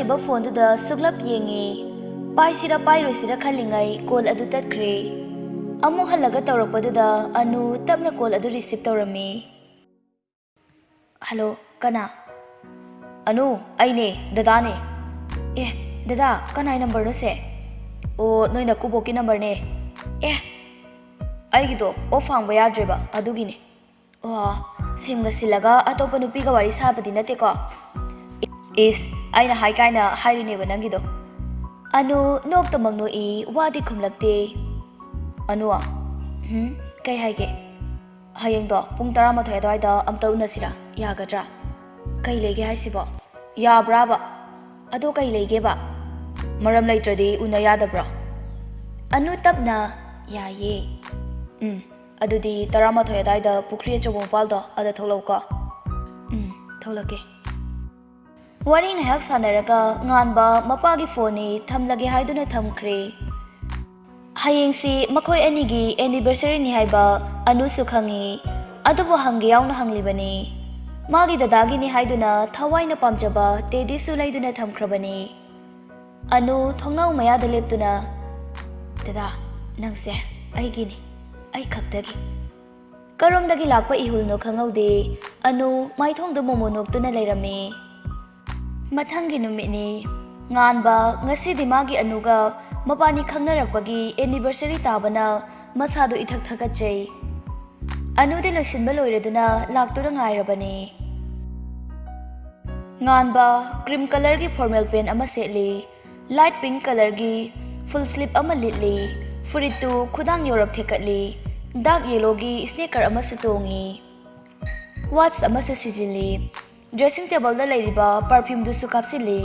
ꯄꯥꯏꯔꯤꯕ ꯐꯣꯟꯗꯨꯗ ꯁꯨꯛꯂꯞ ꯌꯦꯡꯉꯤ ꯄꯥꯏꯁꯤꯔ ꯄꯥꯏꯔꯣꯏꯁꯤꯔ ꯈꯜꯂꯤꯉꯩ ꯀꯣꯜ ꯑꯗꯨ ꯇꯠꯈ꯭ꯔꯦ ꯑꯃꯨꯛ ꯍꯜꯂꯒ ꯇꯧꯔꯛꯄꯗꯨꯗ ꯑꯅꯨ ꯇꯞꯅ ꯀꯣꯜ ꯑꯗꯨ ꯔꯤꯁꯤꯞ ꯇꯧꯔꯝꯃꯤ ꯍꯜꯂꯣ ꯀꯅꯥ ꯑꯅꯨ ꯑꯩꯅꯦ ꯗꯗꯥꯅꯦ ꯑꯦ ꯗꯗꯥ ꯀꯅꯥꯏ ꯅꯝꯕꯔꯅꯣ ꯁꯦ ꯑꯣ ꯅꯣꯏ ꯅꯀꯨꯕꯣꯛꯀꯤ ꯅꯝꯕꯔꯅꯦ ꯑꯦ ꯑꯩꯒꯤꯗꯣ ꯑꯣꯐ ꯍꯥꯡꯕ ꯌꯥꯗ꯭ꯔꯦꯕ ꯑꯗꯨꯒꯤꯅꯦ ꯑꯣ ꯁꯤꯝꯒ ꯁꯤꯜꯂꯒ ꯑꯇꯣꯞꯄ ꯅꯨꯄꯤꯒ ꯋꯥꯔꯤ ꯁꯥꯕꯗꯤ ꯅꯠꯇꯦꯀꯣ ꯏꯁ ꯑꯩꯅ ꯍꯥꯏ ꯀꯥꯏꯅ ꯍꯥꯏꯔꯤꯅꯦꯕ ꯅꯪꯒꯤꯗꯣ ꯑꯅꯨ ꯅꯣꯛꯇꯃꯛ ꯅꯣꯛꯏ ꯋꯥꯗꯤ ꯈꯨꯝꯂꯛꯇꯦ ꯑꯅꯨ ꯀꯩ ꯍꯥꯏꯒꯦ ꯍꯌꯦꯡꯗꯣ ꯄꯨꯡ 11 ꯑꯗꯨꯋꯥꯏꯗ ꯑꯝꯇ ꯎꯅꯁꯤꯔꯥ ꯌꯥꯒꯗ꯭ꯔꯥ ꯀꯩ ꯂꯩꯒꯦ ꯍꯥꯏꯁꯤꯕꯣ ꯌꯥꯕ꯭ꯔꯥꯕ ꯑꯗꯣ ꯀꯩ ꯂꯩꯒꯦꯕ ꯃꯔꯝ ꯂꯩꯇ꯭ꯔꯗꯤ ꯎꯅ ꯌꯥꯗꯕ꯭ꯔꯣ ꯑꯅꯨ ꯇꯞꯅ ꯌꯥꯏꯌꯦ ꯑꯗꯨꯗꯤ 11 ꯑꯗꯨꯋꯥꯏꯗ ꯄꯨꯈ꯭ꯔꯤ ꯑꯆꯧꯕ ꯃꯄꯥꯜꯗꯣ ꯑꯗ ꯊꯣꯛꯂꯛꯎꯀꯣ ꯊꯣꯛꯂꯛꯀꯦ ꯋꯥꯔꯤ ꯉꯥꯏꯍꯥꯛ ꯁꯥꯟꯅꯔꯒ ꯉꯥꯟꯕ ꯃꯄꯥꯒꯤ ꯐꯣꯟꯅꯤ ꯊꯝꯂꯒꯦ ꯍꯥꯏꯗꯨꯅ ꯊꯝꯈ꯭ꯔꯦ ꯍꯌꯦꯡꯁꯤ ꯃꯈꯣꯏ ꯑꯅꯤꯒꯤ ꯑꯦꯅꯤꯚꯔꯁꯔꯤꯅꯤ ꯍꯥꯏꯕ ꯑꯅꯨꯁꯨ ꯈꯪꯉꯤ ꯑꯗꯨꯕꯨ ꯍꯪꯒꯦ ꯌꯥꯎꯅ ꯍꯪꯂꯤꯕꯅꯤ ꯃꯥꯒꯤ ꯗꯗꯥꯒꯤꯅꯤ ꯍꯥꯏꯗꯨꯅ ꯊꯋꯥꯏꯅ ꯄꯥꯝꯖꯕ ꯇꯦꯗꯤꯁꯨ ꯂꯩꯗꯨꯅ ꯊꯝꯈ꯭ꯔꯕꯅꯤ ꯑꯅꯨ ꯊꯣꯡꯅꯥꯎ ꯃꯌꯥꯗ ꯂꯦꯞꯇꯨꯅ ꯗꯗꯥ ꯅꯪꯁꯦ ꯑꯩꯒꯤꯅꯤ ꯑꯩ ꯈꯛꯇꯒꯤ ꯀꯔꯣꯝꯗꯒꯤ ꯂꯥꯛꯄ ꯏꯍꯨꯜꯅꯣ ꯈꯪꯍꯧꯗꯦ ꯑꯅꯨ ꯃꯥꯏꯊꯣꯡꯗ ꯃꯣꯃꯣ ꯅꯣꯛꯇꯨꯅ ꯂꯩꯔꯝꯃꯤ ꯃꯊꯪꯒꯤ ꯅꯨꯃꯤꯠꯅꯤ ꯉꯥꯟꯕ ꯉꯁꯤꯗꯤ ꯃꯥꯒꯤ ꯑꯅꯨꯒ ꯃꯄꯥꯅꯤ ꯈꯪꯅꯔꯛꯄꯒꯤ ꯑꯦꯅꯤꯚꯔꯁꯔꯤ ꯇꯥꯕꯅ ꯃꯁꯥꯗꯣ ꯏꯊꯛ ꯊꯀꯠꯆꯩ ꯑꯅꯨꯗꯤ ꯂꯣꯏꯁꯤꯟꯕ ꯂꯣꯏꯔꯗꯨꯅ ꯂꯥꯛꯇꯨꯅ ꯉꯥꯏꯔꯕꯅꯤ ꯉꯥꯟꯕ ꯀ꯭ꯔꯤꯝ ꯀꯂꯔꯒꯤ ꯐꯣꯔꯃꯦꯜ ꯄꯦꯟ ꯑꯃ ꯁꯦꯠꯂꯤ ꯂꯥꯏꯠ ꯄꯤꯡ ꯀꯂꯔꯒꯤ ꯐꯨꯜ ꯁ꯭ꯂꯤꯞ ꯑꯃ ꯂꯤꯠꯂꯤ ꯐꯨꯔꯤꯠꯇꯨ ꯈꯨꯗꯥꯡ ꯌꯧꯔꯞ ꯊꯦꯛꯀꯠꯂꯤ ꯗꯥꯛ ꯌꯦꯂꯣꯒꯤ ꯁ꯭ꯅꯦꯀꯔ ꯑꯃꯁꯨ ꯇꯣꯡꯉꯤ ꯋꯥꯠꯆ ꯑꯃꯁꯨ ꯁꯤꯖꯤꯜꯂꯤ ꯗ꯭ꯔꯦꯁꯤꯡ ꯇꯦꯕꯜꯗ ꯂꯩꯔꯤꯕ ꯄꯔꯐ꯭ꯌꯨꯝꯗꯨꯁꯨ ꯀꯥꯞꯁꯤꯜꯂꯤ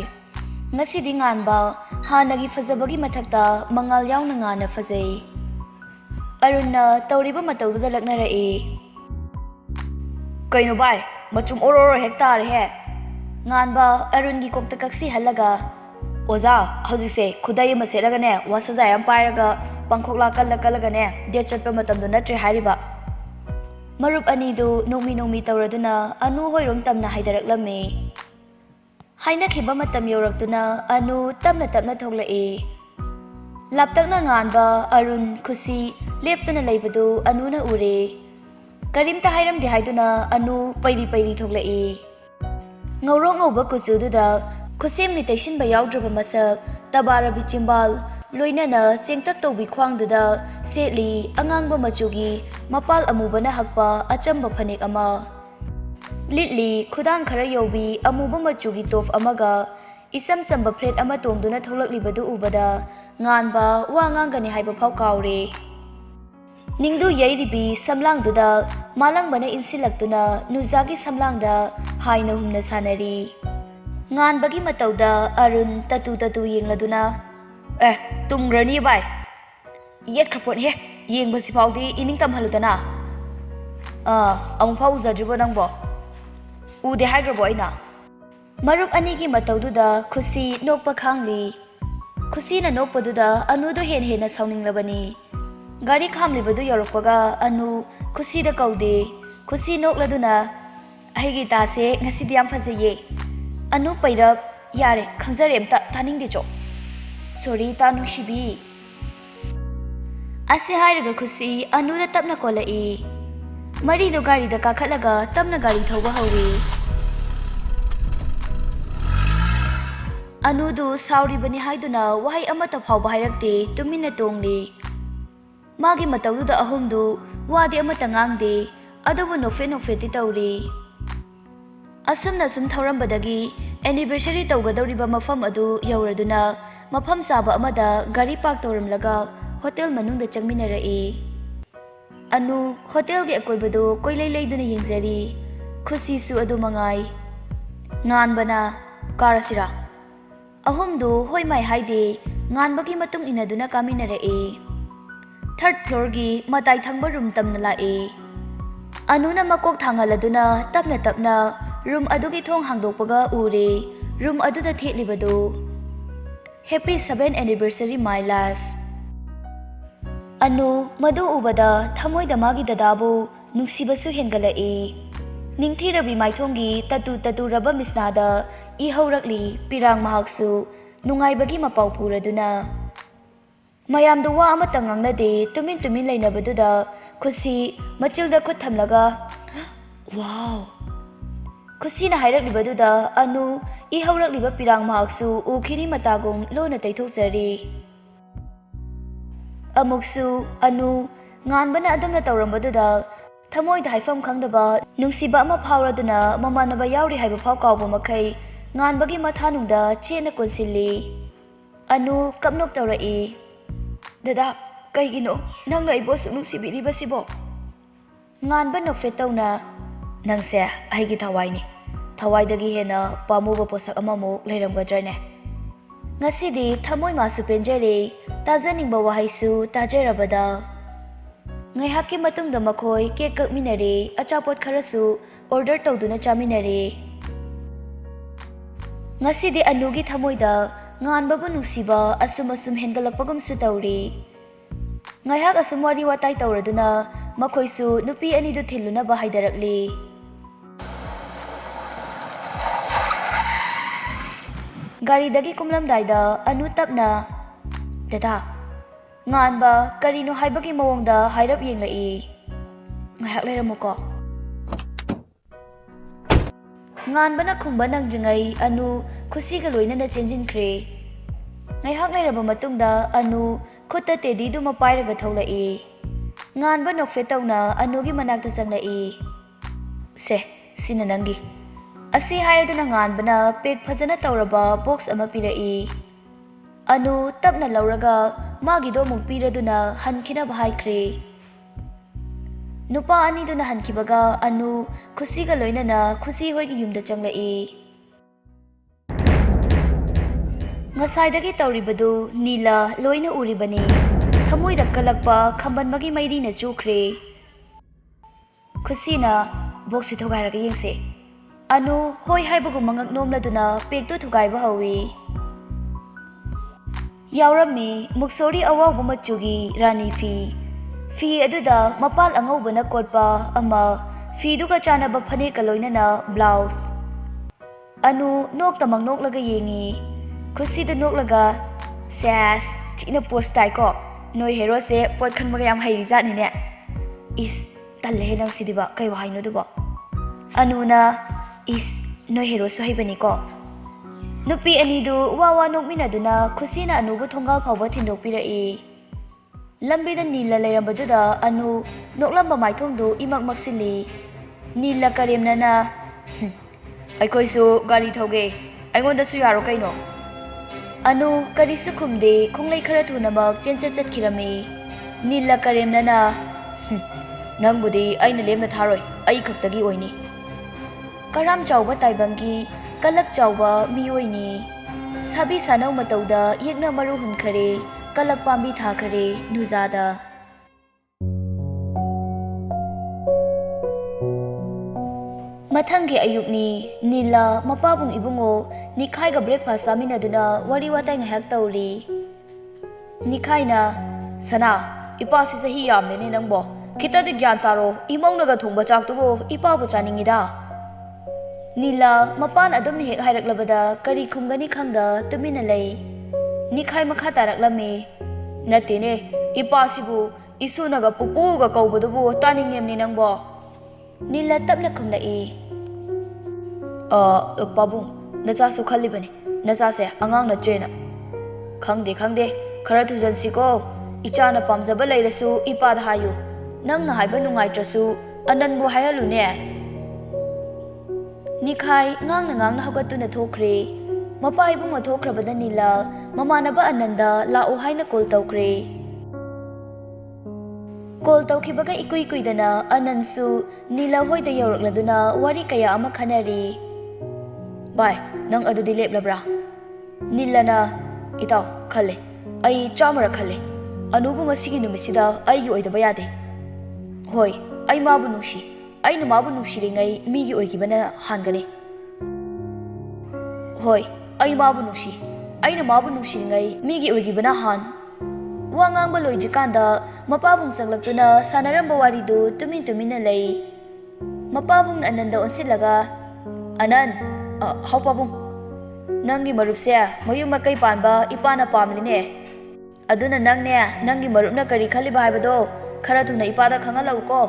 ꯉꯁꯤꯗꯤ ꯉꯥꯟꯕ ꯍꯥꯟꯅꯒꯤ ꯐꯖꯕꯒꯤ ꯃꯊꯛꯇ ꯃꯉꯥꯜ ꯌꯥꯎꯅ ꯉꯥꯟꯅ ꯐꯖꯩ ꯑꯔꯨꯟꯅ ꯇꯧꯔꯤꯕ ꯃꯇꯧꯗꯨꯗ ꯂꯛꯅꯔꯛꯏ ꯀꯩꯅꯣ ꯚꯥꯏ ꯃꯆꯨꯝ ꯑꯣꯔꯣ ꯍꯦꯛ ꯇꯥꯔꯦꯍꯦ ꯉꯥꯟꯕ ꯑꯔꯨꯟꯒꯤ ꯀꯣꯛꯇ ꯀꯛꯁꯤꯍꯜꯂꯒ ꯑꯣꯖꯥ ꯍꯧꯖꯤꯛꯁꯦ ꯈꯨꯗꯩ ꯑꯃ ꯁꯦꯠꯂꯒꯅꯦ ꯋꯥꯁꯖꯥꯏ ꯑꯃ ꯄꯥꯏꯔꯒ ꯄꯥꯡꯈꯣꯛꯂꯥ ꯀꯜꯂꯒꯅꯦ ꯗꯦꯠ ꯆꯠꯄ ꯃꯇꯝꯗꯣ ꯅꯠꯇ꯭ꯔꯦ ꯍꯥꯏꯔꯤꯕ ꯃꯔꯨꯞ ꯑꯅꯤꯗꯨ ꯅꯣꯡꯃꯤ ꯇꯧꯔꯗꯨꯅ ꯑꯅꯨ ꯍꯣꯏꯔꯣꯝ ꯇꯝꯅ ꯍꯥꯏꯊꯔꯛꯂꯝꯃꯤ ꯍꯥꯏꯅꯈꯤꯕ ꯃꯇꯝ ꯌꯧꯔꯛꯇꯨꯅ ꯑꯅꯨ ꯇꯞꯅ ꯊꯣꯛꯂꯛꯏ ꯂꯥꯞꯇꯛꯅ ꯉꯥꯟꯕ ꯑꯔꯨꯟ ꯈꯨꯁꯤ ꯂꯦꯞꯇꯨꯅ ꯂꯩꯕꯗꯨ ꯑꯅꯨꯅ ꯎꯔꯦ ꯀꯔꯤꯝꯇ ꯍꯥꯏꯔꯝꯗꯦ ꯍꯥꯏꯗꯨꯅ ꯑꯅꯨ ꯄꯩꯔꯤ ꯊꯣꯛꯂꯛꯏ ꯉꯧꯔꯣꯛ ꯉꯧꯕ ꯀꯨꯆꯨꯗꯨꯗ ꯈꯨꯠꯁꯦꯝꯒꯤ ꯇꯩꯁꯤꯟꯕ ꯌꯥꯎꯗ꯭ꯔꯕ ꯃꯁꯛ ꯇꯕꯥꯔꯕꯤ ꯆꯤꯝꯕꯥꯜ ꯂꯣꯏꯅꯅ ꯆꯦꯡꯇꯛ ꯇꯧꯕꯤ ꯈ꯭ꯋꯥꯡꯗꯨꯗ ꯁꯦꯠꯂꯤ ꯑꯉꯥꯡꯕ ꯃꯆꯨꯒꯤ ꯃꯄꯥꯜ ꯑꯃꯨꯕꯅ ꯍꯛꯄ ꯑꯆꯝꯕ ꯐꯅꯦꯛ ꯑꯃ ꯂꯤꯠꯂꯤ ꯈꯨꯗꯥꯡ ꯈꯔ ꯌꯧꯕꯤ ꯑꯃꯨꯕ ꯃꯆꯨꯒꯤ ꯇꯣꯞ ꯑꯃꯒ ꯏꯆꯝ ꯆꯝꯕ ꯐ꯭ꯂꯦꯠ ꯑꯃ ꯇꯣꯡꯗꯨꯅ ꯊꯣꯛꯂꯛꯂꯤꯕꯗꯨ ꯎꯕꯗ ꯉꯥꯟꯕ ꯋꯥ ꯉꯥꯡꯒꯅꯤ ꯍꯥꯏꯕ ꯐꯥꯎ ꯀꯥꯎꯔꯦ ꯅꯤꯡꯗꯨ ꯌꯩꯔꯤꯕꯤ ꯁꯝꯂꯥꯡꯗꯨꯗ ꯃꯥꯂꯪꯕꯅ ꯏꯟꯁꯤꯜꯂꯛꯇꯨꯅ ꯅꯨꯖꯥꯒꯤ ꯁꯝꯂꯥꯡꯗ ꯍꯥꯏꯅ ꯍꯨꯝꯅ ꯁꯥꯟꯅꯔꯤ ꯉꯥꯟꯕꯒꯤ ꯃꯇꯧꯗ ꯑꯔꯨꯟ ꯇꯇꯨ ꯌꯦꯡꯂꯗꯨꯅ ꯇꯨꯝꯒ꯭ꯔꯅꯤ ꯚꯥꯏ ꯌꯦꯠꯈ꯭ꯔꯄꯣꯠꯍꯦ ꯌꯦꯡꯕꯁꯤ ꯐꯥꯎꯗꯤ ꯏꯅꯤꯡ ꯇꯝꯍꯜꯂꯨꯗꯅ ꯑꯃꯨꯛꯐꯥꯎ ꯎꯖꯗ꯭ꯔꯤꯕꯣ ꯅꯪꯕꯣ ꯎꯗꯦ ꯍꯥꯏꯈ꯭ꯔꯕꯣ ꯑꯩꯅ ꯃꯔꯨꯞ ꯑꯅꯤꯒꯤ ꯃꯇꯧꯗꯨꯗ ꯈꯨꯁꯤ ꯅꯣꯛꯄ ꯈꯥꯡꯂꯤ ꯈꯨꯁꯤꯅ ꯅꯣꯛꯄꯗꯨꯗ ꯑꯅꯨꯗꯣ ꯍꯦꯟꯅ ꯁꯥꯎꯅꯤꯡꯂꯕꯅꯤ ꯒꯥꯔꯤ ꯈꯥꯝꯂꯤꯕꯗꯨ ꯌꯧꯔꯛꯄꯒ ꯑꯅꯨ ꯈꯨꯁꯤꯗ ꯀꯧꯗꯦ ꯈꯨꯁꯤ ꯅꯣꯛꯂꯗꯨꯅ ꯑꯩꯒꯤ ꯏꯇꯥꯁꯦ ꯉꯁꯤꯗꯤ ꯌꯥꯝ ꯐꯖꯩꯌꯦ ꯑꯅꯨ ꯄꯩꯔꯞ ꯌꯥꯔꯦ ꯈꯪꯖꯔꯦ ꯑꯝꯇ ꯇꯥꯅꯤꯡꯗꯦꯆꯣ ꯁꯣꯔꯤ ꯏꯇꯥ ꯅꯨꯡꯁꯤꯕꯤ ꯑꯁꯤ ꯍꯥꯏꯔꯒ ꯈꯨꯁꯤ ꯑꯅꯨꯗ ꯇꯞꯅ ꯀꯣꯜꯂꯛꯏ ꯃꯔꯤꯗꯣ ꯒꯥꯔꯤꯗ ꯀꯥꯈꯠꯂꯒ ꯇꯞꯅ ꯒꯥꯔꯤ ꯊꯧꯕ ꯍꯧꯏ ꯑꯅꯨꯗꯨ ꯁꯥꯎꯔꯤꯕꯅꯤ ꯍꯥꯏꯗꯨꯅ ꯋꯥꯍꯩ ꯑꯃꯠꯇ ꯐꯥꯎꯕ ꯍꯥꯏꯔꯛꯇꯦ ꯇꯨꯃꯤꯟꯅ ꯇꯣꯡꯂꯤ ꯃꯥꯒꯤ ꯃꯇꯧꯗꯨꯗ ꯑꯍꯨꯝꯗꯨ ꯋꯥꯗꯤ ꯑꯃꯠꯇ ꯉꯥꯡꯗꯦ ꯑꯗꯨꯕꯨ ꯅꯣꯛꯐꯦꯠꯇꯤ ꯇꯧꯔꯤ ꯑꯁꯨꯝꯅ ꯁꯨꯝ ꯊꯧꯔꯝꯕꯗꯒꯤ ꯑꯦꯅꯤꯚꯔꯁꯔꯤ ꯇꯧꯒꯗꯧꯔꯤꯕ ꯃꯐꯝ ꯑꯗꯨ ꯌꯧꯔꯗꯨꯅ ꯃꯐꯝ ꯆꯥꯕ ꯑꯃꯗ ꯒꯥꯔꯤ ꯄꯥꯔꯛ ꯇꯧꯔꯝꯂꯒ ꯍꯣꯇꯦꯜ ꯃꯅꯨꯡꯗ ꯆꯪꯃꯤꯟꯅꯔꯛꯏ ꯑꯅꯨ ꯍꯣꯇꯦꯜꯒꯤ ꯑꯀꯣꯏꯕꯗꯨ ꯀꯣꯏꯂꯩ ꯂꯩꯗꯨꯅ ꯌꯦꯡꯖꯔꯤ ꯈꯨꯁꯤꯁꯨ ꯑꯗꯨ ꯃꯉꯥꯏ ꯉꯥꯟꯕꯅ ꯀꯥꯔꯁꯤꯔꯥ ꯑꯍꯨꯝꯗꯨ ꯍꯣꯏ ꯃꯥꯏ ꯍꯥꯏꯗꯦ ꯉꯥꯟꯕꯒꯤ ꯃꯇꯨꯡ ꯏꯟꯅꯗꯨꯅ ꯀꯥꯃꯤꯟꯅꯔꯛꯏ 3rd ꯐ꯭ꯂꯣꯔꯒꯤ ꯃꯇꯥꯏ ꯊꯪꯕ ꯔꯨꯝ ꯇꯝꯅ ꯂꯥꯛꯏ ꯑꯅꯨꯅ ꯃꯀꯣꯛ ꯊꯥꯡꯍꯜꯂꯗꯨꯅ ꯇꯞꯅ ꯔꯨꯝ ꯑꯗꯨꯒꯤ ꯊꯣꯡ ꯍꯥꯡꯗꯣꯛꯄꯒ ꯎꯔꯦ ꯔꯨꯝ ꯑꯗꯨꯗ ꯊꯦꯠꯂꯤꯕꯗꯨ happy 7th anniversary my life ꯑꯅꯨ ꯃꯗꯨ ꯎꯕꯗ ꯊꯃꯣꯏꯗ ꯃꯥꯒꯤ ꯗꯗꯥꯕꯨ ꯅꯨꯡꯁꯤꯕꯁꯨ ꯍꯦꯟꯒꯠꯂꯛꯏ ꯅꯤꯡꯊꯤꯔꯕꯤ ꯃꯥꯏꯊꯣꯡꯒꯤ ꯇꯇꯨ ꯔꯕ ꯃꯤꯁꯅꯥꯗ ihaurakli pirang mahaksu nungaibagi mapau puraduna. Mayamdu wa amata ngangnade tumin leinabaduda kusi machilda khut thamlaga wow kusi na hairaklibaduda anu ihaurakliba pirang mahaksu ukhini matagum lona taithokjari. Amuksu anu nganbana adumna tawrambaduda thamoida haifam khangdaba nungsiba ama phauraduna mamanaba yauri haiba phau kawba makai nganbagi mathanungda chena konsilli. Anu kapnok tawrai. Dada kaigino nangna ibo nungsibiribasibo. Nganba nokfe tawna nangse aigi thawaini thawaidagi hena pamuba posak amamuk leiramgadrane. Ngasidi thamoi masu penjare tajaningba wahaisu tajarabada. Ngaihaki matungda makhoi kek kakminare achapot kharasu order tawduna chaminare. Ngasidi anugi thamoida nganbabu nungsiba asum hengalakpagumsu tawri. Ngaihak asum wari watai tawraduna makhoisu nupi anidu thilunaba haidarakli. Garidagi kumlamdaida anu tapna dada nganba karino haibagi mawongda hairap yenglai. Ngaihak leiramuko. Nganbana khumba nangjingai anu khusiga loinana chenjinkhre. Ngaihak leiraba matungda anu khutta tedi duma pairaga tholai. Nganba nokfe tawna anugi manakta changlai. Se sina nangi. Asi hairaduna nganbana pek phajana tawraba box ama pirai. Anu tapna lauraga magido muk piraduna hankhina haikre. Nupa aniduna hankibaga anu khusiga loinana khusi hoigi yumda changlai. Ngasaidagi tawribadu nila loina uribani. Thamoida kalakpa khambanbagi mairina chukre. Khusina boxi thogairaga yengse. Anu hoi haibagu mangak nomladuna pektu thugaiba hawi. Yaurami muksori awawba machugi rani fi. Fi aduda mapal angawbana kotpa ama fi duga chanaba phaneka loinana blouse. Anu nokta mangnoklaga yengi. Khusida noklaga sas tina post tai ko. Noi hero se pot khanbaga yam hairizat ni ne. Is talle nang sidiba kai wahaino duba. Anuna is noi hero so haibani ko. Nupi anidu wawa nokminaduna khusina anubu thongal phawba thindokpirai. Lambida nila leirambaduda anu noklamba maithongdu imak maksili. Nila karemnana aikoisu gari thoge aingondasu yaro kaino. Anu karisu khumde khonglei khara thunamak chenchat chatkirami. Nila karemnana nangbudi aina lemna tharoi ai khaktagi oini. Karam chawba taibangi kalak chawba miyoini. Sabi sanau matauda yekna maru hunkhare kalak pambi thakare nuzada. Mathangi ayukni nila mapabung ibungo nikhai ga breakfast saminaduna wari watai ngahak tawri. Nikhai na sana ipasi sahi yamne ne nangbo khitadi gyan taro imongnaga thongba chaktubo ipabu chaningida. Nila mapan adum ni hek hairaklabada kari khumgani khangda tumina lei. Nikhai makha taraklami natine ipasibu isunaga pupuga kaubadubu taningemni nangbo. Nila tapna khumlai. Pabung nacha su khalibani nacha se angang na trena. Khangde khara thujansi ko ichana pamjaba leirasu ipada hayu. Nangna haiba nungaitrasu ananbu hayalu ne. Nikhai ngangna hagatuna thokre. Mapa ibunga thokrabada nila mamanaba ananda lao haina call tawkre. Call tawkibaga ikuidana anansu nila hoida yawrakladuna wari kaya ama khanari. Bye, nang adudi leplabra. Nila na itaw khale. Ai chamara khale. Anubu masigi numisida ai gi oidaba yade. Hoi, ai mabu nungsi. Aina mabu nungsiringai migi oigibana hangani. Hoi, ai mabu nungsi. Aina mabu nungsiringai migi oigibana han. Wangang loijikanda mapabung sanglaktuna sanaramba waridu tumina lei. Mapabung ananda onsilaga anan hau pabung ꯅꯪꯒꯤ ꯃꯔꯨꯞꯁꯦ ꯃꯌꯨꯝ ꯃꯀꯩ ꯄꯥꯟꯕ ꯏꯄꯥꯅ ꯄꯥꯝꯂꯤꯅꯦ ꯑꯗꯨꯅ ꯅꯪꯅꯦ ꯅꯪꯒꯤ ꯃꯔꯨꯞꯅ ꯀꯔꯤ ꯈꯜꯂꯤꯕ ꯍꯥꯏꯕꯗꯣ ꯈꯔ ꯊꯨꯅ ꯏꯄꯥꯗ ꯈꯪꯍꯜꯂꯛꯎꯀꯣ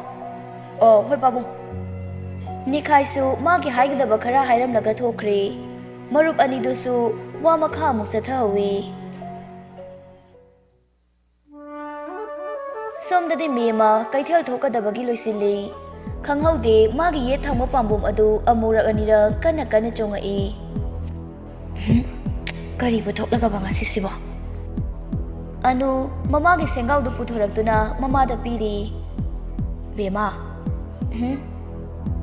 ꯑꯣ ꯍꯣꯏ ꯄꯥꯕꯨꯡ ꯅꯤꯈꯥꯏꯁꯨ ꯃꯥꯒꯤ ꯍꯥꯏꯒꯗꯕ ꯈꯔ ꯍꯥꯏꯔꯝꯂꯒ ꯊꯣꯛꯈ꯭ꯔꯦ ꯃꯔꯨꯞ ꯑꯅꯤꯗꯨꯁꯨ ꯋꯥ ꯃꯈꯥ ꯑꯃꯨꯛ ꯆꯠꯊꯍꯧꯏ ꯁꯣꯝꯗꯗꯤ ꯃꯤ ꯑꯃ ꯀꯩꯊꯦꯜ ꯊꯣꯛꯀꯗꯕꯒꯤ ꯂꯣꯏꯁꯤꯜꯂꯤ ꯈꯪꯍꯧꯗꯦ ꯃꯥꯒꯤ ꯌꯦꯠ ꯊꯪꯕ ꯄꯥꯝꯕꯣꯝ ꯑꯗꯨ ꯑꯃꯨꯔꯛ ꯑꯅꯤꯔꯛ ꯀꯟꯅ ꯀꯟꯅ ꯆꯣꯡꯉꯛꯏ ꯀꯔꯤꯕꯨ ꯊꯣꯛꯂꯒꯕ ꯉꯁꯤꯁꯤꯕꯣ ꯑꯅꯨ ꯃꯃꯥꯒꯤ ꯁꯦꯡꯒꯥꯎꯗꯨ ꯄꯨꯊꯣꯔꯛꯇꯨꯅ ꯃꯃꯥꯗ ꯄꯤꯔꯤ ꯕꯦꯃꯥ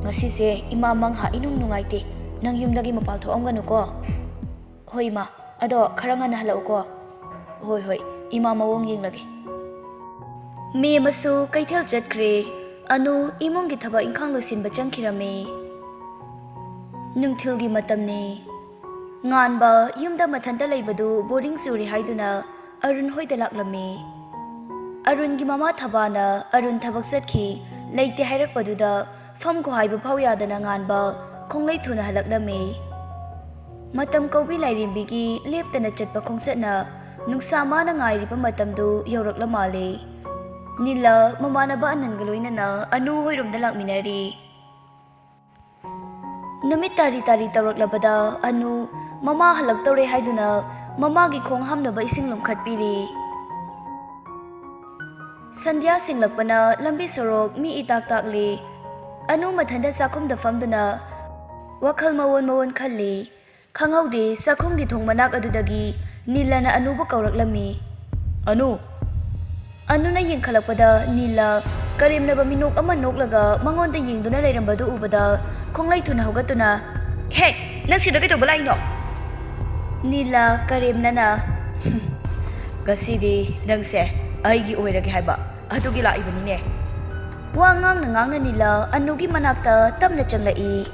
ꯉꯁꯤꯁꯦ ꯏꯃꯥ ꯃꯪꯍꯥ ꯏꯅꯨꯡ ꯅꯨꯡꯉꯥꯏꯇꯦ ꯅꯪ ꯌꯨꯝꯗꯒꯤ ꯃꯄꯥꯜ ꯊꯣꯛꯑꯝꯒꯅꯨꯀꯣ ꯍꯣꯏ ꯏꯃꯥ ꯑꯗꯣ ꯈꯔ ꯉꯟꯅ ꯍꯜꯂꯛꯎꯀꯣ ꯍꯣꯏ ꯍꯣꯏ ꯏꯃꯥ ꯃꯑꯣꯡ ꯌꯦꯡꯂꯒꯦ ꯃꯤ ꯑꯃꯁꯨ ꯀꯩꯊꯦꯜ ꯆꯠꯈ꯭ꯔꯦ ꯑꯅꯨ ꯏꯃꯨꯡꯒꯤ ꯊꯕꯛ ꯏꯪꯈꯥꯡ ꯂꯣꯏꯁꯤꯟꯕ ꯆꯪꯈꯤꯔꯝꯃꯤ ꯅꯨꯡꯊꯤꯜꯒꯤ ꯃꯇꯝꯅꯤ ꯉꯥꯟꯕ ꯌꯨꯝꯗ ꯃꯊꯟꯇ ꯂꯩꯕꯗꯨ ꯕꯣꯔꯤꯡ ꯆꯨꯔꯦ ꯍꯥꯏꯗꯨꯅ ꯑꯔꯨꯟ ꯍꯣꯏꯗ ꯂꯥꯛꯂꯝꯃꯤ ꯑꯔꯨꯟꯒꯤ ꯃꯃꯥ ꯊꯕꯥꯅ ꯑꯔꯨꯟ ꯊꯕꯛ ꯆꯠꯈꯤ ꯂꯩꯇꯦ ꯍꯥꯏꯔꯛꯄꯗꯨꯗ ꯐꯝꯈꯣ ꯍꯥꯏꯕ ꯐꯥꯎ ꯌꯥꯗꯅ ꯉꯥꯟꯕ ꯈꯣꯡꯂꯩ ꯊꯨꯅ ꯍꯜꯂꯛꯂꯝꯃꯤ ꯃꯇꯝ ꯀꯧꯕꯤ ꯂꯥꯏꯔꯦꯝꯕꯤꯒꯤ ꯂꯦꯞꯇꯅ ꯆꯠꯄ ꯈꯣꯡꯆꯠꯅ ꯅꯨꯡꯁꯥ ꯃꯥꯅ ꯉꯥꯏꯔꯤꯕ ꯃꯇꯝꯗꯨ ꯌꯧꯔꯛꯂ ꯃꯥꯜꯂꯤ ꯅꯤꯂ ꯃꯃꯥꯟꯅꯕ ꯑꯅꯟꯒ ꯂꯣꯏꯅꯅ ꯑꯅꯨ ꯍꯣꯏꯔꯣꯝꯗ ꯂꯥꯛꯃꯤꯟꯅꯔꯤ ꯅꯨꯃꯤꯠ ꯇꯥꯔꯤ ꯇꯥꯔꯤ ꯇꯧꯔꯛꯂꯕꯗ ꯑꯅꯨ ꯃꯃꯥ ꯍꯜꯂꯛꯇꯧꯔꯦ ꯍꯥꯏꯗꯨꯅ ꯃꯃꯥꯒꯤ ꯈꯣꯡ ꯍꯥꯝꯅꯕ ꯏꯁꯤꯡ ꯂꯨꯝꯈꯠꯄꯤꯔꯤ ꯁꯟꯙ꯭ꯌꯥ ꯁꯤꯡꯂꯛꯄꯅ ꯂꯝꯕꯤ ꯁꯣꯔꯣꯛ ꯃꯤ ꯏꯇꯥꯛ ꯇꯥꯛꯂꯤ ꯑꯅꯨ ꯃꯊꯟꯇ ꯆꯥꯛꯈꯨꯝꯗ ꯐꯝꯗꯨꯅ ꯋꯥꯈꯜ ꯃꯋꯣꯟ ꯈꯜꯂꯤ ꯈꯪꯍꯧꯗꯦ ꯆꯥꯛꯈꯨꯝꯒꯤ ꯊꯣꯡ ꯃꯅꯥꯛ ꯑꯗꯨꯗꯒꯤ ꯅꯤꯂꯅ ꯑꯅꯨꯕꯨ ꯀꯧꯔꯛꯂꯝꯃꯤ ꯑꯅꯨꯅ ꯌꯦꯡꯈꯠꯂꯛꯄꯗ ꯅꯤꯂ ꯀꯔꯦꯝꯅꯕ ꯃꯤꯅꯣꯛ ꯑꯃ ꯅꯣꯛꯂꯒ ꯃꯉꯣꯟꯗ ꯌꯦꯡꯗꯨꯅ ꯂꯩꯔꯝꯕꯗꯨ ꯎꯕꯗ ꯈꯣꯡꯂꯩ ꯊꯨꯅ ꯍꯧꯒꯠꯇꯨꯅ ꯍꯦ ꯅꯪ ꯁꯤꯗ ꯀꯩꯗꯧꯕ ꯂꯥꯛꯏꯅꯣ ꯅꯤꯂ ꯀꯔꯦꯝꯅꯅ ꯉꯁꯤꯗꯤ ꯅꯪꯁꯦ ꯑꯩꯒꯤ ꯑꯣꯏꯔꯒꯦ ꯍꯥꯏꯕ ꯑꯗꯨꯒꯤ ꯂꯥꯛꯏꯕꯅꯤꯅꯦ ꯋꯥ ꯉꯥꯡꯅ ꯅꯤꯂ ꯑꯅꯨꯒꯤ ꯃꯅꯥꯛꯇ ꯇꯞꯅ ꯆꯪꯂꯛꯏ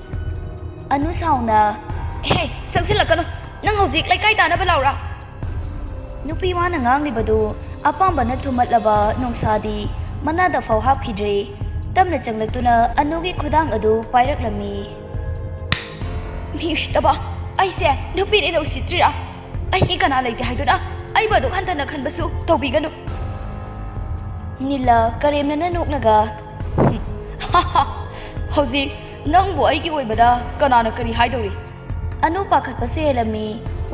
ꯑꯅꯨ ꯁꯥꯎꯅ ꯍꯦ ꯆꯪꯁꯤꯜꯂꯛꯀꯅꯨ ꯅꯪ ꯍꯧꯖꯤꯛ ꯂꯩꯀꯥꯏ ꯇꯥꯅꯕ ꯂꯥꯎꯔꯥ ꯅꯨꯄꯤ ꯃꯥꯅ ꯉꯥꯡꯂꯤꯕꯗꯨ ꯑꯄꯥꯝꯕꯅ ꯊꯨꯝꯃꯠꯂꯕ ꯅꯨꯡꯁꯥꯗꯤ ꯃꯅꯥꯗ ꯐꯥꯎ ꯍꯥꯞꯈꯤꯗ꯭ꯔꯦ ꯇꯞꯅ ꯆꯪꯂꯛꯇꯨꯅ ꯑꯅꯨꯒꯤ ꯈꯨꯗꯥꯡ ꯑꯗꯨ ꯄꯥꯏꯔꯛꯂꯝꯃꯤ ꯃꯤ ꯎꯁꯤꯠꯇꯕ ꯑꯩꯁꯦ ꯅꯨꯄꯤꯅꯦꯅ ꯎꯁꯤꯠꯇ꯭ꯔꯤꯔꯥ ꯑꯩꯒꯤ ꯀꯅꯥ ꯂꯩꯇꯦ ꯍꯥꯏꯗꯨꯅ ꯑꯩꯕꯨ ꯑꯗꯨꯛ ꯍꯟꯊꯅ ꯈꯟꯕꯁꯨ ꯇꯧꯕꯤꯒꯅꯨ ꯅꯤꯂ ꯀꯔꯦꯝꯅꯅ ꯅꯣꯛꯂꯒ ꯍꯧꯖꯤꯛ ꯅꯪꯕꯨ ꯑꯩꯒꯤ ꯑꯣꯏꯕꯗ ꯀꯅꯥꯅ ꯀꯔꯤ ꯍꯥꯏꯗꯧꯔꯤ ꯑꯅꯨ ꯄꯥꯈꯠꯄꯁꯨ ꯍꯦꯜꯂꯝꯃꯤ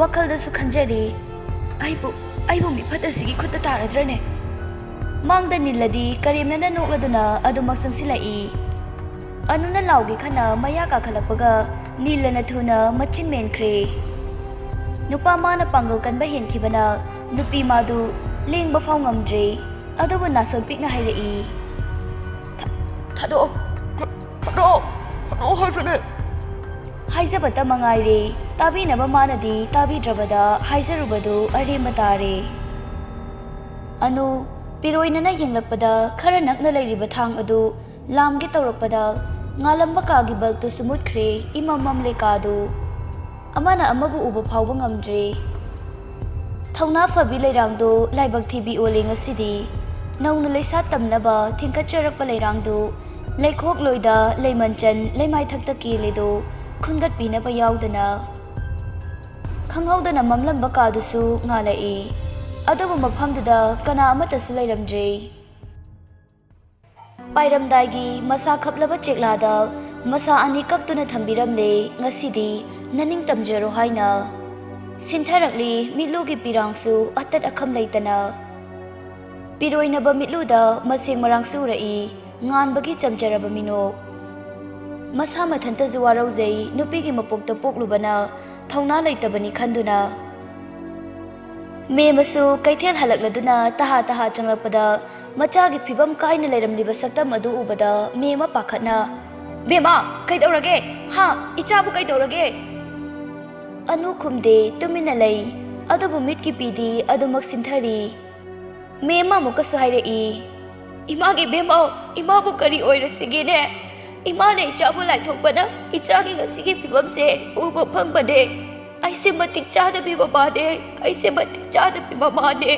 ꯋꯥꯈꯜꯗꯁꯨ ꯈꯟꯖꯔꯤ ꯑꯩꯕꯨ ꯃꯤꯐꯠ ꯑꯁꯤꯒꯤ ꯈꯨꯠꯇ ꯇꯥꯔꯗ꯭ꯔꯅꯦ ꯃꯥꯡꯗ ꯅꯤꯜꯂꯗꯤ ꯀꯔꯦꯝꯅꯅ ꯅꯣꯛꯂꯗꯨꯅ ꯑꯗꯨꯃꯛ ꯆꯪꯁꯤꯜꯂꯛꯏ ꯑꯅꯨꯅ ꯂꯥꯎꯒꯦ ꯈꯟꯅ ꯃꯌꯥ ꯀꯥꯈꯠꯂꯛꯄꯒ ꯅꯤꯜꯂꯅ ꯊꯨꯅ ꯃꯆꯤꯟ ꯃꯦꯟꯈ꯭ꯔꯦ नुपा माना पांगल कनबा हेनखिबना नुपी मादु लेंबा फाव ngamdre अदुबो नासोन पिकना हाइरई थादो हाइजने हाइजबता मंगाइरे ताबीनबा मानदी ताबीद्रबदा हाइजरुबदु अरेंबा तारे अनु पिरोइनना येंगलकपदा खरा नकना लैरिबा थांग अदु लामगे तौरकपदा ngalamba kaagi baltu sumutkhre imamam lekadu amana amabu uba phawba ngamdre thawna fabi leirangdo laibak thibi ole ngasidi nauna leisa tamnaba thingkatcharakpa leirangdo leikhok loida leimanchan leimai thakta keledo khungat pinaba yaudana khanghaudana mamlamba kadusu ngalai adubu mafhamduda kana amatasu leiramdre पायरमदागी मसा खपलबा चेकलादा मसा अनि कक्तुना थंबिरमले ngасidi ननिंग तमजरो हाइना सिंथरकली मिलुगी पिरांगसु अतत अखम लेतना पिरोइनबा मिलुदा मसेंग मरांगसु रई nganbagi चमजरबा मिनो मसा मथंता जुवारौजै नुपीगी मपोक्ता पोकलुबना थौना लेतबनी खंदुना मेमसु कैथेल हलकलदुना तहा तहा चंगलपदा मचागी फिबम कायना लेरमलिबा सक्तम अदु उबदा मेमा पाखतना बेमा कैदौरगे हा इचाबु कैदौरगे अनु खुमदे तुमिना लै अदुबु मिटकी पीदी अदुमक सिंथरी मेमा मुकसु हाइरई इमागी बेमा इमाबु करी ओइरसिगेने इमाने इचाबु लाइथोकबना इचागी गसिगी फिबम से उबो फंगबने ऐसे मतिक चादबी बाबाने ऐसे मतिक चादबी मामाने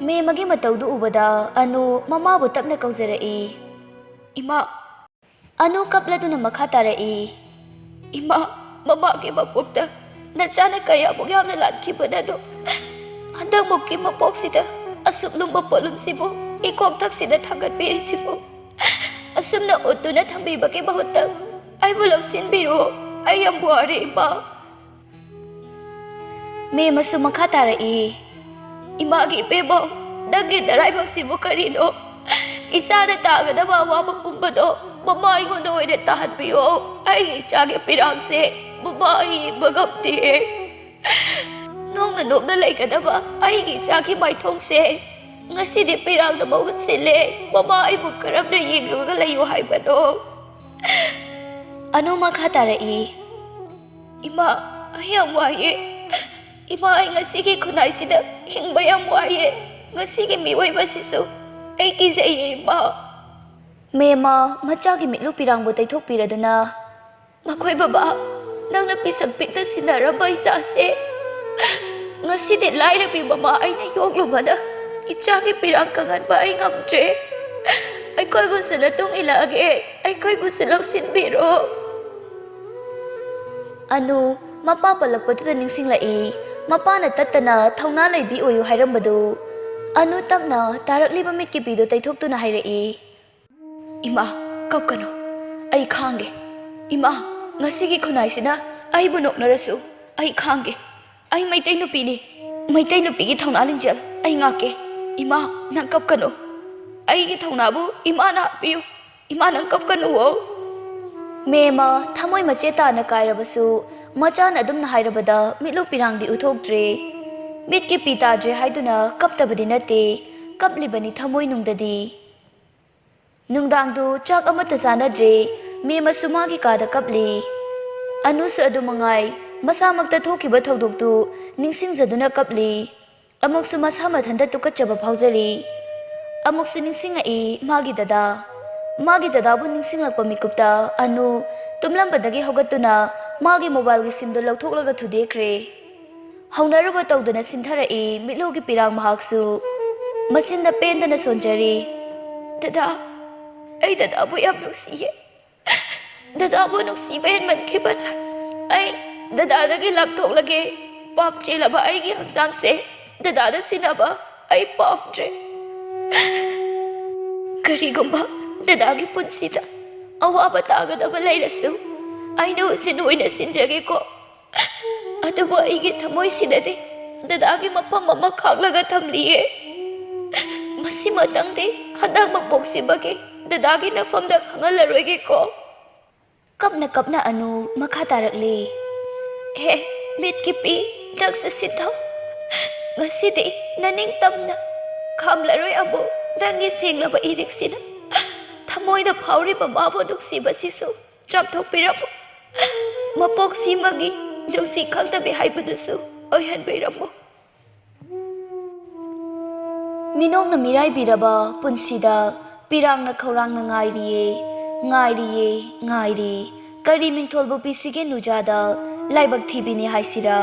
मेमगी मतौदु उबदा अनु ममाबु तपना कौजरई इमा अनु कपलदुना मखा तारई इमा ꯃꯃꯥꯒꯤ ꯃꯄꯣꯛꯇ ꯅꯆꯥꯅ ꯀꯌꯥꯃꯨꯛ ꯌꯥꯝꯅ ꯂꯥꯟꯈꯤꯕꯅꯅꯣ ꯍꯟꯗꯛꯃꯨꯛꯀꯤ ꯃꯄꯣꯛꯁꯤꯗ ꯑꯁꯨꯛ ꯂꯨꯝꯕ ꯄꯣꯠꯂꯨꯝꯁꯤꯕꯨ ꯏꯀꯣꯛꯊꯛꯁꯤꯗ ꯊꯥꯡꯒꯠꯄꯤꯔꯤꯁꯤꯕꯨ ꯑꯁꯨꯝꯅ ꯎꯠꯇꯨꯅ ꯊꯝꯕꯤꯕꯒꯤ ꯃꯍꯨꯠꯇ ꯑꯩꯕꯨ ꯂꯧꯁꯤꯟꯕꯤꯔꯣ ꯑꯩ ꯌꯥꯝ ꯋꯥꯔꯦ ꯏꯃꯥ ꯃꯦꯝꯃꯁꯨ ꯃꯈꯥ ꯇꯥꯔꯛꯏ ꯏꯃꯥꯒꯤ ꯏꯕꯦꯝꯃꯧ ꯅꯪꯒꯤ ꯅꯔꯥꯏꯕꯛꯁꯤꯕꯨ ꯀꯔꯤꯅꯣ ꯏꯆꯥꯗ ꯇꯥꯒꯗꯕ ꯑꯋꯥꯕ ꯄꯨꯝꯕꯗꯣ ꯃꯃꯥ ꯑꯩꯉꯣꯟꯗ ꯑꯣꯏꯅ ꯇꯥꯍꯟꯕꯤꯌꯣ ꯑꯩꯒꯤ ꯏꯆꯥꯒꯤ ꯄꯤꯔꯥꯡꯁꯦ ꯃꯃꯥ ꯑꯩ ꯌꯦꯡꯕ ꯉꯝꯗꯦ ꯅꯣꯡꯅ ꯅꯣꯡꯅ ꯂꯩꯒꯗꯕ ꯑꯩꯒꯤ ꯏꯆꯥꯒꯤ ꯃꯥꯏꯊꯣꯡꯁꯦ ꯉꯁꯤꯗꯤ ꯄꯤꯔꯥꯡꯅ ꯃꯍꯨꯠ ꯁꯤꯜꯂꯦ ꯃꯃꯥ ꯑꯩꯕꯨ ꯀꯔꯝꯅ ꯌꯦꯡꯂꯒ ꯂꯩꯌꯨ ꯍꯥꯏꯕꯅꯣ ꯑꯅꯨ ꯃꯈꯥ ꯇꯥꯔꯛꯏ ꯏꯃꯥ ꯑꯩ ꯌꯥꯝ ꯋꯥꯏꯌꯦ ꯏꯃꯥ ꯑꯩ ꯉꯁꯤꯒꯤ ꯈꯨꯟꯅꯥꯏꯁꯤꯗ ꯍꯤꯡꯕ ꯌꯥꯝ ꯋꯥꯏꯌꯦ ꯉꯁꯤꯒꯤ ꯃꯤꯑꯣꯏꯕꯁꯤꯁꯨ ꯑꯩ ꯀꯤꯖꯩꯌꯦ ꯏꯃꯥ ꯃꯦꯝꯃ ꯃꯆꯥꯒꯤ ꯃꯤꯠꯂꯨ ꯄꯤꯔꯥꯡꯕꯨ ꯇꯩꯊꯣꯛꯄꯤꯔꯗꯨꯅ ꯃꯈꯣꯏ ꯕꯕꯥ ꯅꯪꯅ ꯄꯤꯁꯛ ꯄꯤꯛꯅ ꯁꯤꯟꯅꯔꯝꯕ ꯏꯆꯥꯁꯦ ꯉꯁꯤꯗꯤ ꯂꯥꯏꯔꯕꯤ ꯃꯃꯥ ꯑꯩꯅ ꯌꯣꯛꯂꯨꯕꯅ ꯏꯆꯥꯒꯤ ꯄꯤꯔꯥꯡ ꯀꯪꯍꯟꯕ ꯑꯩ ꯉꯝꯗ꯭ꯔꯦ ꯑꯩꯈꯣꯏꯕꯨꯁꯨ ꯃꯇꯨꯡ ꯏꯜꯂꯛꯑꯒꯦ ꯑꯩꯈꯣꯏꯕꯨꯁꯨ ꯂꯧꯁꯤꯟꯕꯤꯔꯣ ꯑꯅꯨ ꯃꯄꯥ ꯄꯜꯂꯛꯄꯗꯨꯗ ꯅꯤꯡꯁꯤꯡꯂꯛꯏ ꯃꯄꯥꯅ ꯇꯠꯇꯅ ꯊꯧꯅꯥ ꯂꯩꯕꯤ ꯑꯣꯏꯌꯨ ꯍꯥꯏꯔꯝꯕꯗꯨ ꯑꯅꯨ ꯇꯞꯅ ꯇꯥꯔꯛꯂꯤꯕ ꯃꯤꯠꯀꯤ ꯄꯤꯗꯨ ꯇꯩꯊꯣꯛꯇꯨꯅ ꯍꯥꯏꯔꯛꯏ ꯏꯃꯥ ꯀꯞꯀꯅꯨ ꯑꯩ ꯈꯥꯡꯒꯦ ꯏꯃꯥ ꯉꯁꯤꯒꯤ ꯈꯨꯟꯅꯥꯏꯁꯤꯅ ꯑꯩꯕꯨ ꯅꯣꯛꯅꯔꯁꯨ ꯑꯩ ꯈꯥꯡꯒꯦ ꯑꯩ ꯃꯩꯇꯩ ꯅꯨꯄꯤꯅꯤ ꯃꯩꯇꯩ ꯅꯨꯄꯤꯒꯤ ꯊꯧꯅꯥ ꯂꯤꯡꯖꯦꯜ ꯑꯩ ꯉꯥꯛꯀꯦ ꯏꯃꯥ ꯅꯪ ꯀꯞꯀꯅꯨ ꯑꯩꯒꯤ ꯊꯧꯅꯥꯕꯨ ꯏꯃꯥꯅ ꯍꯥꯞꯄꯤꯌꯨ ꯏꯃꯥ ꯅꯪ ꯀꯞꯀꯅꯨꯋꯣ ꯃꯦꯝꯃ ꯊꯃꯣꯏ ꯃꯆꯦꯠ ꯇꯥꯅ ꯀꯥꯏꯔꯕꯁꯨ ꯃꯆꯥꯅ ꯑꯗꯨꯝꯅ ꯍꯥꯏꯔꯕꯗ ꯃꯤꯠꯂꯨ ꯄꯤꯔꯥꯡꯗꯤ ꯎꯠꯊꯣꯛꯇ꯭ꯔꯦ ꯃꯤꯠꯀꯤ ꯄꯤ ꯇꯥꯗ꯭ꯔꯦ ꯍꯥꯏꯗꯨꯅ ꯀꯞꯇꯕꯗꯤ ꯅꯠꯇꯦ ꯀꯞꯂꯤꯕꯅꯤ ꯊꯃꯣꯏꯅꯨꯡꯗꯗꯤ ꯅꯨꯡꯗꯥꯡꯗꯨ ꯆꯥꯛ ꯑꯃꯠꯇ ꯆꯥꯅꯗ꯭ꯔꯦ ꯃꯦꯝꯃꯁꯨ ꯃꯥꯒꯤ ꯀꯥꯗ ꯀꯞꯂꯤ ꯑꯅꯨꯁꯨ ꯑꯗꯨ ꯃꯉꯥꯏ ꯃꯁꯥꯃꯛꯇ ꯊꯣꯛꯈꯤꯕ ꯊꯧꯗꯣꯛꯇꯨ ꯅꯤꯡꯁꯤꯡꯖꯗꯨꯅ ꯀꯞꯂꯤ ꯑꯃꯨꯛꯁꯨ ꯃꯁꯥ ꯃꯊꯟꯇ ꯇꯨꯀꯠꯆꯕ ꯐꯥꯎꯖꯔꯤ ꯑꯃꯨꯛꯁꯨ ꯅꯤꯡꯁꯤꯡꯉꯛꯏ ꯃꯥꯒꯤ ꯗꯗꯥꯕꯨ ꯅꯤꯡꯁꯤꯡꯂꯛꯄ ꯃꯤꯀꯨꯞꯇ ꯑꯅꯨ ꯇꯨꯝꯂꯝꯕꯗꯒꯤ ꯍꯧꯒꯠꯇꯨꯅ ꯃꯥꯒꯤ ꯃꯣꯕꯥꯏꯜꯒꯤ ꯁꯤꯝꯗꯨ ꯂꯧꯊꯣꯛꯂꯒ ꯊꯨꯗꯦꯛꯈ꯭ꯔꯦ ꯍꯧꯅꯔꯨꯕ ꯇꯧꯗꯅ ꯁꯤꯟꯊꯔꯛꯏ ꯃꯤꯠꯂꯨꯒꯤ ꯄꯤꯔꯥꯡ ꯃꯍꯥꯛꯁꯨ ꯃꯆꯤꯟꯗ ꯄꯦꯟꯗꯅ ꯁꯣꯟꯖꯔꯤ ꯗꯗꯥ ꯑꯩ ꯗꯗꯥꯕꯨ ꯌꯥꯝ ꯅꯨꯡꯁꯤꯌꯦ ꯗꯗꯥꯕꯨ ꯅꯨꯡꯁꯤꯕ ꯍꯦꯟꯃꯟꯈꯤꯕꯅ ꯑꯩ ꯗꯗꯥꯗꯒꯤ ꯂꯥꯞꯊꯣꯛꯂꯒꯦ ꯄꯥꯞ ꯆꯦꯜꯂꯕ ꯑꯩꯒꯤ ꯍꯛꯆꯥꯡꯁꯦ ꯗꯗꯥꯗ ꯁꯤꯟꯅꯕ ꯑꯩ ꯄꯥꯝꯗ꯭ꯔꯦ ꯀꯔꯤꯒꯨꯝꯕ ꯗꯗꯥꯒꯤ ꯄꯨꯟꯁꯤꯗ ꯑꯋꯥꯕ ꯇꯥꯒꯗꯕ ꯂꯩꯔꯁꯨ ꯑꯩꯅ ꯎꯁꯤꯟ ꯑꯣꯏꯅ ꯁꯤꯟꯖꯒꯦꯀꯣ ꯑꯗꯨꯕꯨ ꯑꯩꯒꯤ ꯊꯃꯣꯏꯁꯤꯗꯗꯤ ꯗꯗꯥꯒꯤ ꯃꯐꯝ ꯑꯃ ꯈꯥꯛꯂꯒ ꯊꯝꯂꯤꯌꯦ ꯃꯁꯤꯃꯇꯪꯗꯤ ꯍꯟꯗꯛ ꯃꯄꯣꯛꯁꯤꯃꯒꯤ ꯗꯗꯥꯒꯤ ꯅꯐꯝꯗ ꯈꯪꯍꯜꯂꯔꯣꯏꯒꯦꯀꯣ ꯀꯞꯅ ꯀꯞꯅ ꯑꯅꯨ ꯃꯈꯥ ꯇꯥꯔꯛꯂꯤ ꯍꯦ ꯃꯤꯠꯀꯤ ꯄꯤ ꯅꯪꯁꯨ ꯁꯤꯟꯊꯧ ꯉꯁꯤꯗꯤ ꯅꯅꯤꯡꯇꯝꯅ ꯈꯥꯝꯂꯔꯣꯏ ꯑꯃꯨꯛ ꯅꯪꯒꯤ ꯁꯦꯡꯂꯕ ꯏꯔꯤꯛꯁꯤꯅ ꯊꯃꯣꯏꯗ ꯐꯥꯎꯔꯤꯕ ꯃꯥꯕꯨ ꯅꯨꯡꯁꯤꯕꯁꯤꯁꯨ ꯆꯥꯝꯊꯣꯛꯄꯤꯔꯝꯃꯨ ꯃꯄꯣꯛꯁꯤꯃꯒꯤ ꯅꯨꯡꯁꯤ ꯈꯪꯗꯕꯤ ꯍꯥꯏꯕꯗꯨꯁꯨ ꯑꯣꯏꯍꯟꯕꯤꯔꯝꯃꯨ ꯃꯤꯅꯣꯛꯅ ꯃꯤꯔꯥꯏꯕꯤꯔꯕ ꯄꯨꯟꯁꯤꯗ ꯄꯤꯔꯥꯡꯅ ꯈꯧꯔꯥꯡꯅ ꯉꯥꯏꯔꯤ ꯀꯔꯤ ꯃꯤꯡꯊꯣꯜꯕꯨ ꯄꯤꯁꯤꯒꯦ ꯅꯨꯖꯥꯗ ꯂꯥꯏꯕꯛ ꯊꯤꯕꯤꯅꯤ ꯍꯥꯏꯁꯤꯔꯥ